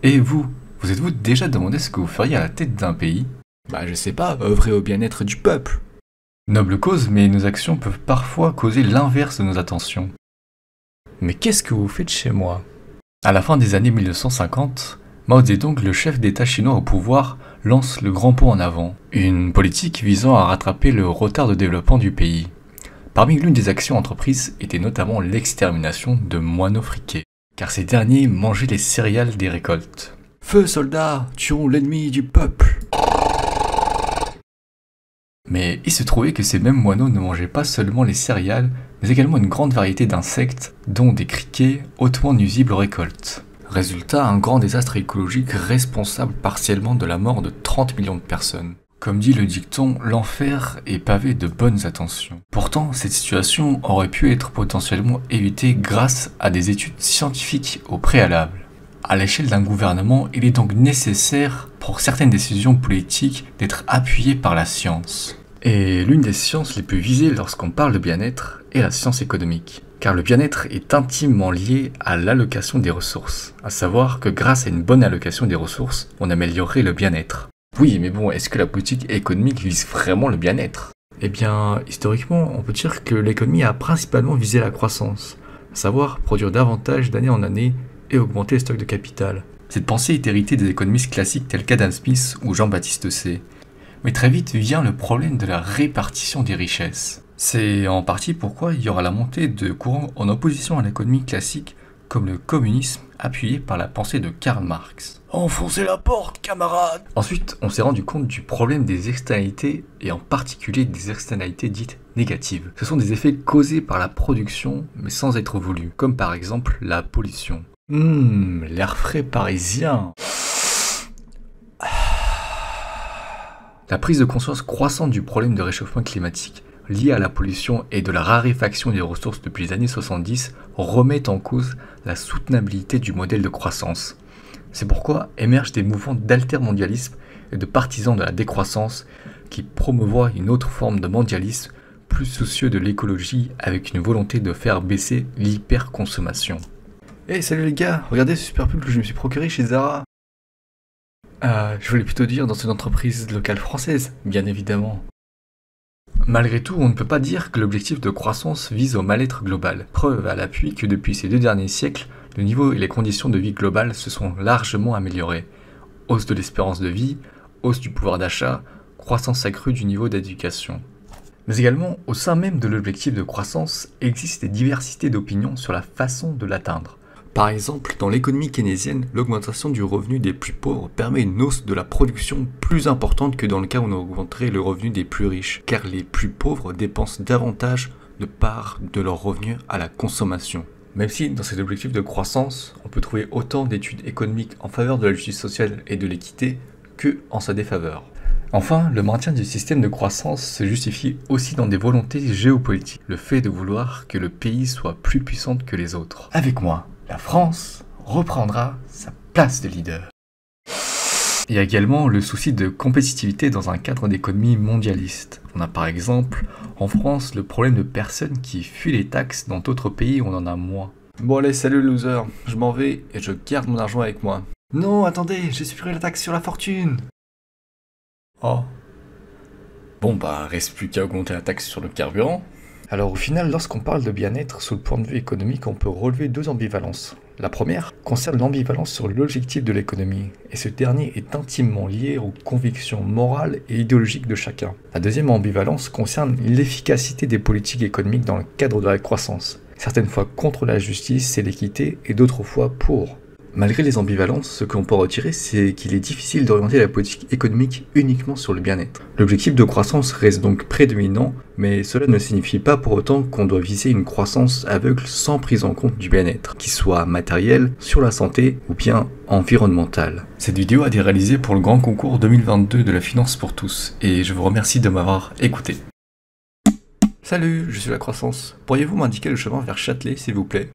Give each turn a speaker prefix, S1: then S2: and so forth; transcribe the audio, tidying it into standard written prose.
S1: Et vous, vous êtes-vous déjà demandé ce que vous feriez à la tête d'un pays?
S2: Je sais pas, œuvrer au bien-être du peuple.
S1: Noble cause, mais nos actions peuvent parfois causer l'inverse de nos attentions.
S2: Mais qu'est-ce que vous faites chez moi?
S1: À la fin des années 1950, Mao Zedong, le chef d'État chinois au pouvoir, lance le Grand Pont en avant, une politique visant à rattraper le retard de développement du pays. Parmi l'une des actions entreprises était notamment l'extermination de moineaux friqués, car ces derniers mangeaient les céréales des récoltes.
S2: Feu, soldats, tuons l'ennemi du peuple.
S1: Mais il se trouvait que ces mêmes moineaux ne mangeaient pas seulement les céréales, mais également une grande variété d'insectes, dont des criquets hautement nuisibles aux récoltes. Résultat, un grand désastre écologique responsable partiellement de la mort de 30 millions de personnes. Comme dit le dicton, l'enfer est pavé de bonnes intentions. Pourtant, cette situation aurait pu être potentiellement évitée grâce à des études scientifiques au préalable. À l'échelle d'un gouvernement, il est donc nécessaire pour certaines décisions politiques d'être appuyées par la science. Et l'une des sciences les plus visées lorsqu'on parle de bien-être est la science économique. Car le bien-être est intimement lié à l'allocation des ressources. À savoir que grâce à une bonne allocation des ressources, on améliorerait le bien-être. Oui, mais bon, est-ce que la politique économique vise vraiment le bien-être?
S2: Eh bien, historiquement, on peut dire que l'économie a principalement visé la croissance, à savoir produire davantage d'année en année et augmenter les stocks de capital.
S1: Cette pensée est héritée des économistes classiques tels qu'Adam Smith ou Jean-Baptiste Say. Mais très vite vient le problème de la répartition des richesses. C'est en partie pourquoi il y aura la montée de courants en opposition à l'économie classique, comme le communisme appuyé par la pensée de Karl Marx.
S2: Enfoncez la porte, camarades!
S1: Ensuite, on s'est rendu compte du problème des externalités, et en particulier des externalités dites négatives. Ce sont des effets causés par la production, mais sans être voulus, comme par exemple la pollution.
S2: L'air frais parisien.
S1: La prise de conscience croissante du problème de réchauffement climatique lié à la pollution et de la raréfaction des ressources depuis les années 70 remet en cause la soutenabilité du modèle de croissance. C'est pourquoi émergent des mouvements d'altermondialisme et de partisans de la décroissance qui promouvoient une autre forme de mondialisme plus soucieux de l'écologie avec une volonté de faire baisser l'hyperconsommation.
S2: Hey, salut les gars, regardez ce super pull que je me suis procuré chez Zara.
S1: Je voulais plutôt dire dans une entreprise locale française, bien évidemment. Malgré tout, on ne peut pas dire que l'objectif de croissance vise au mal-être global. Preuve à l'appui que depuis ces 2 derniers siècles, le niveau et les conditions de vie globales se sont largement améliorés. Hausse de l'espérance de vie, hausse du pouvoir d'achat, croissance accrue du niveau d'éducation. Mais également, au sein même de l'objectif de croissance, existent des diversités d'opinions sur la façon de l'atteindre.
S2: Par exemple, dans l'économie keynésienne, l'augmentation du revenu des plus pauvres permet une hausse de la production plus importante que dans le cas où on augmenterait le revenu des plus riches, car les plus pauvres dépensent davantage de part de leurs revenus à la consommation.
S1: Même si, dans cet objectif de croissance, on peut trouver autant d'études économiques en faveur de la justice sociale et de l'équité que en sa défaveur. Enfin, le maintien du système de croissance se justifie aussi dans des volontés géopolitiques, le fait de vouloir que le pays soit plus puissant que les autres. Avec moi, la France reprendra sa place de leader. Il y a également le souci de compétitivité dans un cadre d'économie mondialiste. On a par exemple, en France, le problème de personnes qui fuient les taxes dans d'autres pays où on en a moins.
S2: Bon allez, salut loser, je m'en vais et je garde mon argent avec moi. Non, attendez, j'ai supprimé la taxe sur la fortune.
S1: Oh. Bon reste plus qu'à augmenter la taxe sur le carburant.
S2: Alors au final, lorsqu'on parle de bien-être sous le point de vue économique, on peut relever 2 ambivalences. La première concerne l'ambivalence sur l'objectif de l'économie, et ce dernier est intimement lié aux convictions morales et idéologiques de chacun. La deuxième ambivalence concerne l'efficacité des politiques économiques dans le cadre de la croissance, certaines fois contre la justice et l'équité, et d'autres fois pour. Malgré les ambivalences, ce qu'on peut retirer, c'est qu'il est difficile d'orienter la politique économique uniquement sur le bien-être. L'objectif de croissance reste donc prédominant, mais cela ne signifie pas pour autant qu'on doit viser une croissance aveugle sans prise en compte du bien-être, qu'il soit matériel, sur la santé ou bien environnemental.
S1: Cette vidéo a été réalisée pour le grand concours 2022 de la finance pour tous, et je vous remercie de m'avoir écouté.
S2: Salut, je suis la croissance. Pourriez-vous m'indiquer le chemin vers Châtelet, s'il vous plaît ?